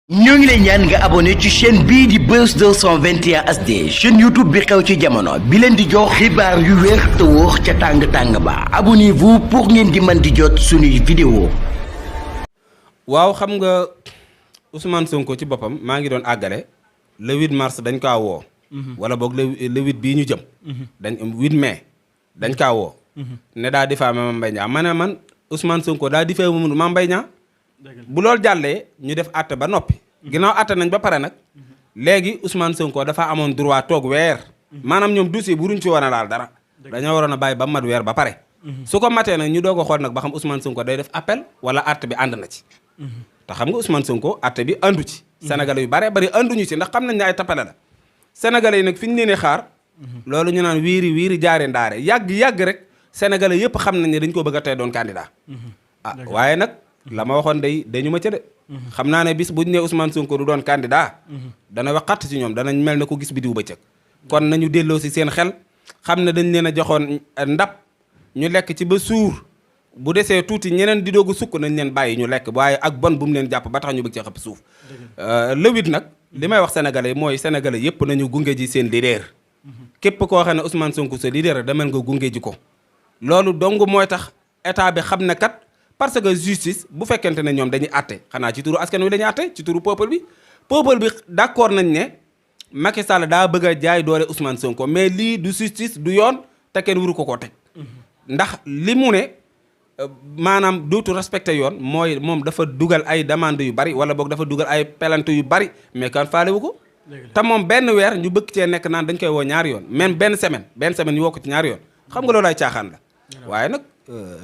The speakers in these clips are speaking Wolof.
ñoo ngi lay ñaan nga abonné ci chaîne bii di Buzz 221 HD chaîne YouTube bi xew ci jamono bi leen di jox xibaar yu wér te wóor ca tàng-tàng ba abonnez-vous pour ngeen di mën di jot suñuy vidéo. waaw xam nga Ousmane Sonko ci boppam maa ngi doon àggale le 8 mars dañ kaa woo. wala boog le 8 bii ñu jëm. dañ 8 mai dañ kaa woo. ne daa diffamé Mame Mbaye Niang ma ne man Ousmane Sonko daa diffamé Mame Mbaye Niang bu loolu jàllee ñu def àtte ba noppi. ginnaaw àtte nañ ba pare nag. léegi Ousmane Sonko dafa amoon droit toog weer. maanaam ñoom dossier bu duñ ci war a laal dara. dañoo waroon a bàyyi ba mat weer ba pare. su ko matee nag ñu doog a xool nag ba xam Ousmane Sonko day def appel wala àtte bi ànd na ci. te xam nga Ousmane Sonko àtte bi àndu ci. Sénégalais yu bare bari ànduñu ci ndax xam nañ ne ay tappale la. Sénégalais yi nag fi ñu leen xaar. loolu ñu naan wiiri jaare ndaare yàgg rek Sénégalais yëpp xam nañ ne dañ ko bëgg a tey doon candidat. waaye nag la ma waxoon dañu ma ca de. xam naa ne bis bu ñu nee Ousmane Sonko du doon candidat. dana waxat ci ñoom danañ mel ne ko gis bidiw bëccëg. kon nañu delloo si seen xel xam ne dañ leen a joxoon ndab ñu lekk ci ba suur bu desee tuuti ñeneen di doog a sukk nañ leen bàyyi ñu lekk waaye ak bon bu mu leen jàpp ba tax ñu bëgg ci xëpp suuf. le 8 nag li may wax sénégalais mooy sénégalais yëpp nañu gunge ji seen leader. képp koo xam ne Ousmane Sonko sa leader demel nga gunge ji ko. loolu dong mooy tax état bi xam ne kat. parce que justice bu fekkente ne ñoom dañuy àtte xanaa ci turu askan wi la ñuy àtte ci turu peuple bi d'accord nañ ne Macky Sall daa bëgg a jaay doole Ousmane Sonko mais lii du justice du yoon te kenn waru ko koo teg. ndax li mu ne maanaam dootu respecté yoon mooy moom dafa dugal ay demande yu bari wala boog dafa dugal ay pelante yu bari mais kan faale wu ko. te moom benn weer ñu bëgg cee nekk naan dañ koy woo ñaari yoon même benn semaine ñu woo ko ci ñaari yoon xam nga loolu ay caaxaan la waaye nag.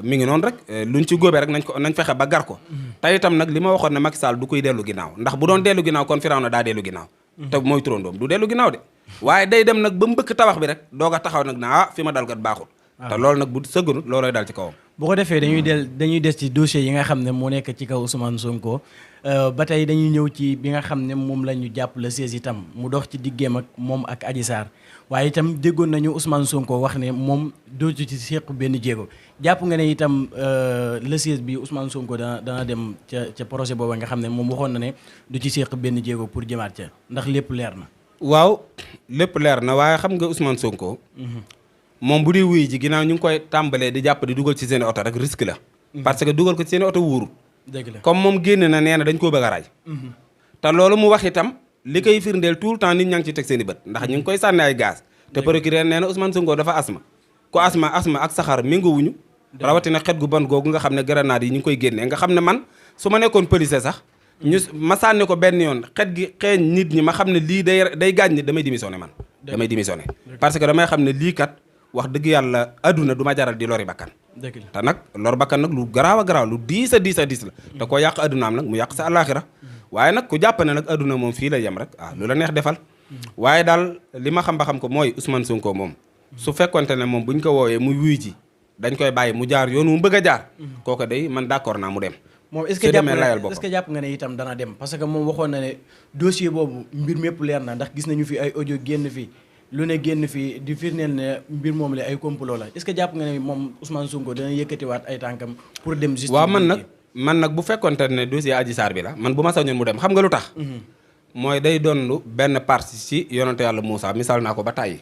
mi ngi noonu rek luñ ci góobee rek nañ fexe ba gar ko te itam nag li ma waxoon ne Macky Sall du koy dellu ginnaaw ndax bu doon dellu ginnaaw kon Firawna daa dellu ginnaaw te mooy turandoom du dellu ginnaaw de waaye day dem nag ba mbëkk tabax bi rek doog a taxaw nag na fi ma dal kat baaxul te loolu nag bu sëgganut loolooy dal ci kawam bu ko defee dañuy des ci dossier yi nga xam ne moo nekk ci kaw Ousmane Sonko ba tey dañuy ñëw ci bi nga xam ne moom la ñu jàpp le 16 itam mu dox ci diggeem ak moom ak Adji Sarr waaye itam déggoon nañu Ousmane Sonko wax ne moom dootu ci seq benn jéego jàpp nga ne itam le 16 bi Ousmane Sonko dana dem ca projet boobu nga xam ne moom waxoon na ne du ci seq benn jéego pour jëmaat ca ndax lépp leer na. waaw lépp leer na waaye xam nga Ousmane Sonko. moom bu dee wuy ji ginnaaw ñu ngi koy tàmbalee di jàpp di dugal ci seen oto rek risque la. parce que dugal ko ci seen oto wóorul. dëgg la comme moom génn na nee na dañ koo bëgg a raaj. te loolu mu wax itam li koy firndeel tout le temps nit ñaa ngi ci teg seen i bët ndax ñu ngi koy sànni ay gaz. te procureur nee na Ousmane Sonko dafa asma ku asma ak saxaar méngoowuñu rawatina xet gu bon googu nga xam ne grenade yi ñu ngi koy génnee nga xam ne man su ma nekkoon policier sax ñu ma sànni ko benn yoon xet gi xeeñ nit ñi ma xam ne lii day gaañ nit damay démissionné man damay démissionné parce que damay xam ne lii kat wax dëgg yàlla adduna du ma jaral di lori bakkan te nag lor bakkan nag lu garaaw a garaaw lu diis a diis la te koo yàq addunaam nag mu yàq sa àllaaxira waaye nag ku jàpp ne nag adduna moom fii la yem rek lu la neex defal waaye daal li ma xam ba xam ko mooy Ousmane Sonko moom su fekkonte ne moom buñ ko woowee muy wuy ji dañ koy bàyyi mu jaar yoon mu bëgg a jaar kooku day man d'accord naa mu dem moom est-ce que jàpp nga ne itam dana dem parce que moom waxoon na ne dossier boobu mbir mépp leer na ndax gis nañu fi ay audio génn fi lu ne génn fi di firndeel ne mbir moom la ay complot la est-ce que jàpp nga ne moom Ousmane Sonko dana yëkkatiwaat ay tànkam pour dem justice waaw man nag bu fekkonte ne dossier Adji Sarr bi la man bu ma sañoon mu dem xam nga lu tax mooy day doon benn partie ci yonante yàlla Moussa misaal naa ko ba tàyyi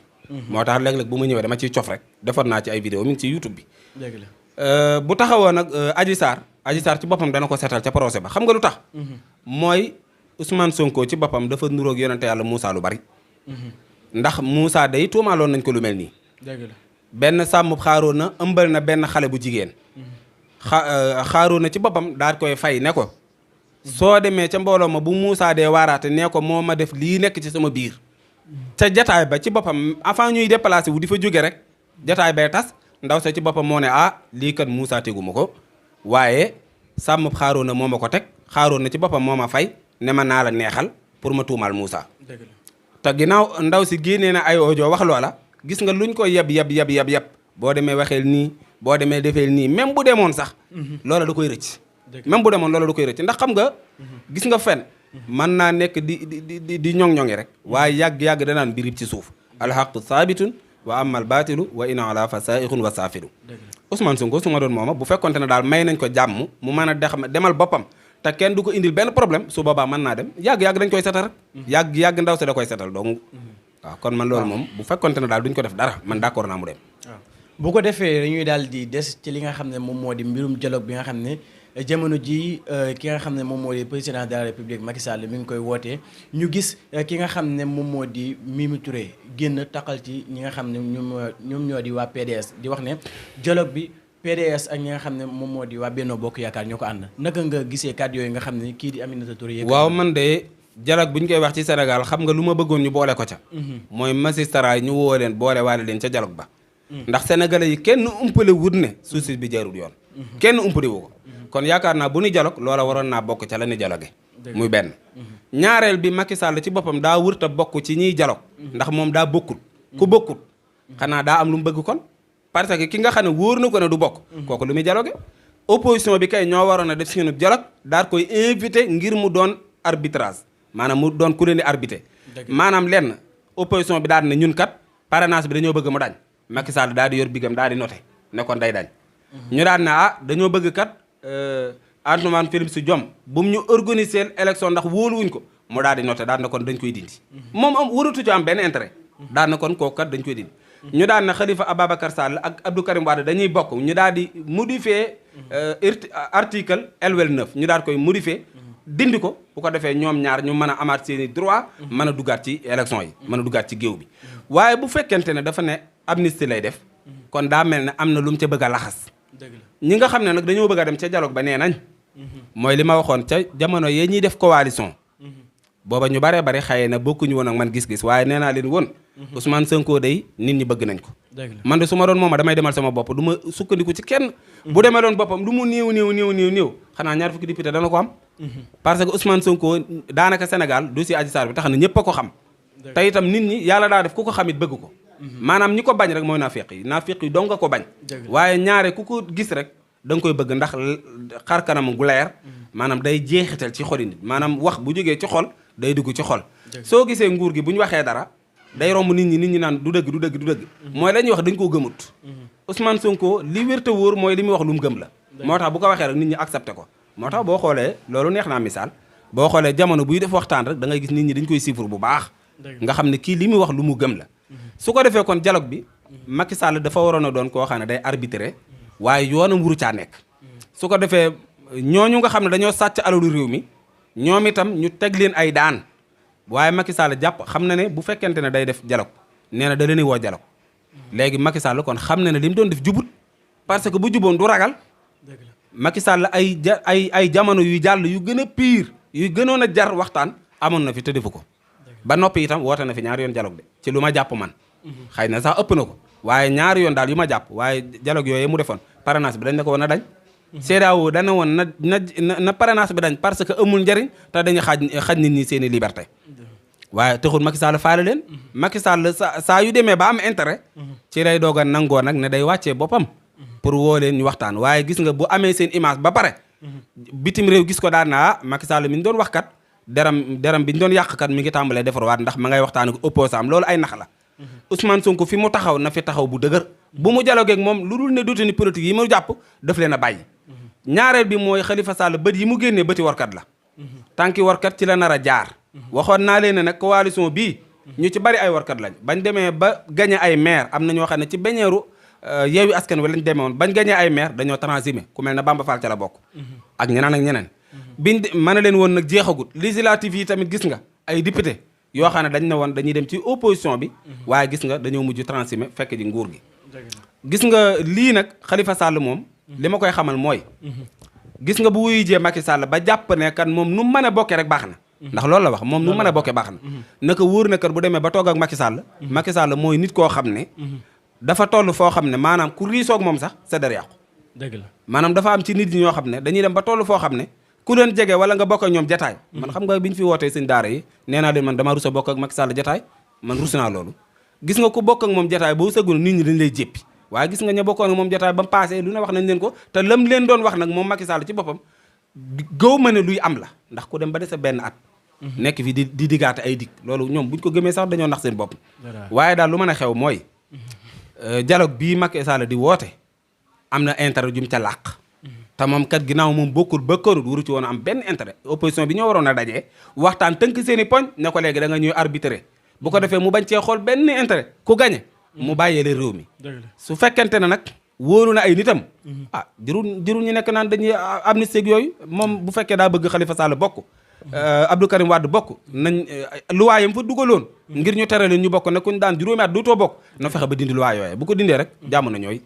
moo tax léeg-léeg bu ma ñëwee dama ciy cof rek defoon naa ci ay vidéo mi ngi ci YouTube bi dëgg la bu taxawoon nag Adji Sarr ci boppam dana ko seetal ca procès ba xam nga lu tax mooy Ousmane Sonko ci boppam dafa nuroog yonante yàlla Moussa lu bari ndax Moussa day tuumaaloon nañ ko lu mel nii dëgg la benn sàmm xaaroo na ëmbal na benn xale bu jigéen xaaroo na ci boppam daal koy fay ne ko soo demee ca mbooloo ma bu Moussa dee waaraate nee ko moo ma def lii nekk ci sama biir ca jataay ba ci boppam avant ñuy déplacé wu di fa jóge rek jataay bay tas ndaw sa ci boppam moo ne lii kat Moussa tegu ma ko waaye sàmm xaaroo na moo ma ko teg xaaroo na ci boppam moo ma fay ne ma naa la neexal pour ma tuumaal Moussa te ginnaaw ndaw si génnee na ay audio wax loola gis nga luñ ko yeb boo demee waxeel nii boo demee defeel nii même bu demoon sax loola da koy rëcc même bu demoon loola da koy rëcc ndax xam nga gis nga fen mën naa nekk di ñoŋ-ñoŋi rek waaye yàgg danaan birib ci suuf alxaqu saabitun wa amal baatilu wa in ala fa saaixun wa saafilu Ousmane Sonko su ma doon mooma bu fekkonte ne daal may nañ ko jàmm mu mën a demal boppam te kenn du ko indil benn problème su boobaa mën naa dem yàgg-yàgg dañ koy setal rek yàgg ndaw si da koy setal donc waaw kon man loolu moom bu fekkonte ne daal duñ ko def dara man d'accord naa mu dem bu ko defee dañuy daal di des ci li nga xam ne moom moo di mbirum dialogue bi nga xam ne jamono ji ki nga xam ne moom moo di président de la république Macky Sall mi ngi koy wootee ñu gis ki nga xam ne moom moo di Mimi Touré génn taqal ci ñi nga xam ne ñoom ñoo di waa PDS di wax ne dialogue bi PDS ak ñi nga xam ne moom moo di waa Benno Bokk Yaakaar ñoo ko ànd naka nga gisee kàddu yooyu nga xam ne kii di Aminata Touré waaw man de dialogue bu ñu koy wax ci Sénégal xam nga lu ma bëggoon ñu boole ko ca mooy magistrat yi ñu woo leen boole waale leen ca dialogue ba ndax sénégalais yi kenn umpale wut ne suuf bi jaarul yoon kenn umpale wu ko kon yaakaar naa bu ñu dialogue loola waroon naa bokk ca la ñu dialogue muy benn ñaareel bi Macky Sall ci boppam daa wërta bokk ci ñiy dialogue ndax moom daa bokkut ku bokkut xanaa daa am lu mu bëgg kon parce que ki nga xam ne wóor na ko ne du bokk kooku lu muy dialogue opposition bi kay ñoo waroon a def suñu dialogue daal koy invité ngir mu doon arbitrage maanaam mu doon ku leen di arbitrer maanaam lenn opposition bi daal ne ñun kat parrainage bi dañoo bëgg mu dañ Macky Sall daal di yor bigam daal di noté ne kon day dañ ñu daan ne dañoo bëgg kat Antoine Félix Diome bu mu ñu organiser élection ndax wóoluwuñ ko mu daal di noté daal ne kon dañ koy dindi moom am waratu ci am benn intérêt daal ne kon kooku kat dañ koy dindi ñu daan ne Khalifa Ababacar Sall ak Abdou Karim Wade dañuy bokk ñu daal di modifier article L9 ñu daal koy modifier dindi ko bu ko defee ñoom ñaar ñu mën a amaat seeni droit mën a duggaat ci élection yi mën a duggaat ci géew bi waaye bu fekkente ne dafa ne amnistie lay def kon daa mel ne am na lu mu ca bëgg a laxas ñi nga xam ne nag dañoo bëgg a dem ca dialogue ba nee nañ mooy li ma waxoon ca jamono yee ñuy def coalition booba ñu baree bari xëye na bokkuñu woon ak man gis-gis waaye nee naa leen woon Ousmane Sonko day nit ñi bëgg nañ ko man de su ma doon mooma damay demal sama bopp du ma sukkandiku ci kenn bu demee doon boppam lu mu néew xanaa ñaar fukki député dana ko am parce que Ousmane Sonko daanaka Sénégal dossier Adji Sarr bi tax na ñëpp a ko xam te itam nit ñi yàlla daa def ku ko xamit bëgg ko maanaam ñi ko bañ rek mooy naafiq yi dong nga ko bañ waaye ñaare ku ko gis rek da nga koy bëgg ndax xar kanam gu leer maanaam day jeexital ci xoli nit maanaam wax bu jógee ci xol day dugg ci xol soo gisee nguur gi bu ñu waxee dara day romb nit ñi naan du dëgg mooy la ñuy wax dañ koo gëmut Ousmane Sonko li wér te wóor mooy li muy wax lu mu gëm la moo tax bu ko waxee rek nit ñi accepté ko moo tax boo xoolee loolu neex naa misaal boo xoolee jamono buy def waxtaan rek da ngay gis nit ñi dañ koy suivre bu baax nga xam ne kii li muy wax lu mu gëm la su ko defee kon dialogue bi Macky Sall dafa waroon a doon koo xam ne day arbitrer waaye yoonam wuru caa nekk su ko defee ñooñu nga xam ne dañoo sàcc alalu réew mi ñoom itam ñu teg leen ay daan waaye Macky Sall jàpp xam na ne bu fekkente ne day def dialogue nee na da leen woo dialogue léegi Macky Sall kon xam na ne li mu doon def jubut parce que bu juboon du ragal Macky Sall ay jamono yu jàll yu gën a pire yu gënoon a jar waxtaan amoon na fi te defu ko ba noppi itam woote na fi ñaari yoon dialogue de ci lu ma jàpp man xëy na sax ëpp na ko waaye ñaari yoon daal yu ma jàpp waaye dialogue yooyu mu defoon parrainage bi dañ ne ko woon a dañ CEDEAO dana woon na parrainage bi dañ parce que amul njariñ te dañu xaj nit ñi seen i liberté waaye taxul Macky Sall faale leen Macky Sall saa yu demee ba am intérêt ci lay doog a nangoo nag ne day wàccee boppam pour woo leen ñu waxtaan waaye gis nga bu amee seen image ba pare bitim réew gis ko daan na Macky Sall mi ñu doon wax kat deram bi ñu doon yàq kat mi ngi tàmbalee defarwaat ndax ma ngay waxtaan ak opposant am loolu ay nax la Ousmane Sonko fi mu taxaw na fi taxaw bu dëgër bu mu dialogué ak moom lu dul ne détenu politique yi mu jàpp daf leen a bàyyi ñaareel bi mooy Khalifa Sall bët yi mu génnee bëti warkat la tànki warkat ci la nar a jaar waxoon naa leen ne nag coalition bii ñu ci bari ay warkat lañ bañ demee ba gagné ay maire am na ñoo xam ne ci beñeeru Yewwi Askan Wi lañ demee woon bañ gagné ay maire dañoo transhumé ku mel ne Bamba Fall ca la bokk ak ñeneen biñ mën a leen woon nag jeexagut législative yi tamit gis nga ay député yoo xam ne dañ ne woon dañuy dem ci opposition bi waaye gis nga dañoo mujj transhumé fekk ji nguur gi gis nga lii nag Khalifa Sall moom li ma koy xamal mooy gis nga bu wuyu jee Macky Sall ba jàpp ne kan moom nu mën a bokkee rek baax na ndax loolu la wax moom nu mën a bokkee baax na naka wóor na kër bu demee ba toog ak Macky Sall mooy nit koo xam ne dafa toll foo xam ne maanaam ku riisoog moom sax sa der yàqu dëgg la maanaam dafa am ci nit ñi ñoo xam ne dañuy dem ba toll foo xam ne ku leen jege wala nga bokk ak ñoom jataay man xam nga bi ñu fi wootee sëñ daara yi nee naa leen man dama rus a bokk ak Macky Sall jataay man rus naa loolu gis nga ku bokk ak moom jataay boo sëggul nit ñi dañ lay jéppi waaye gis nga ña bokkoon ak moom jataay ba mu passé lu ne wax nañ leen ko te lam leen doon wax nag moom Macky Sall ci boppam gëw ma ne luy am la ndax ku dem ba dese benn at nekk fi di diggaate ay dig loolu ñoom buñ ko gëmee sax dañoo nax seen bopp waaye daal lu mën a xew mooy dialogue bii Macky Sall di woote am na intérêt jum ca làq te moom kat ginnaaw moom bokkul ba kërut waru ci woon a am benn intérêt opposition bi ñoo waroon a dajee waxtaan tënk seen i poñ ne ko léegi da nga ñuy arbitrer bu ko defee mu bañ cee xool benn intérêt ku gañe mu bàyyee leen réew mi su fekkente ne nag wóolu na ay nitam jërul ñu nekk naan dañuy amnistie yooyu moom bu fekkee daa bëgg Khalifa Sall bokk Abdou Karim Wade bokk nañ luwaayam fa dugaloon ngir ñu tere leen ñu bokk ne kuñ daan juróomi at dootoo bokk na fexe ba dindi luwaay yooyu bu ko dindee rek jàmm na ñooy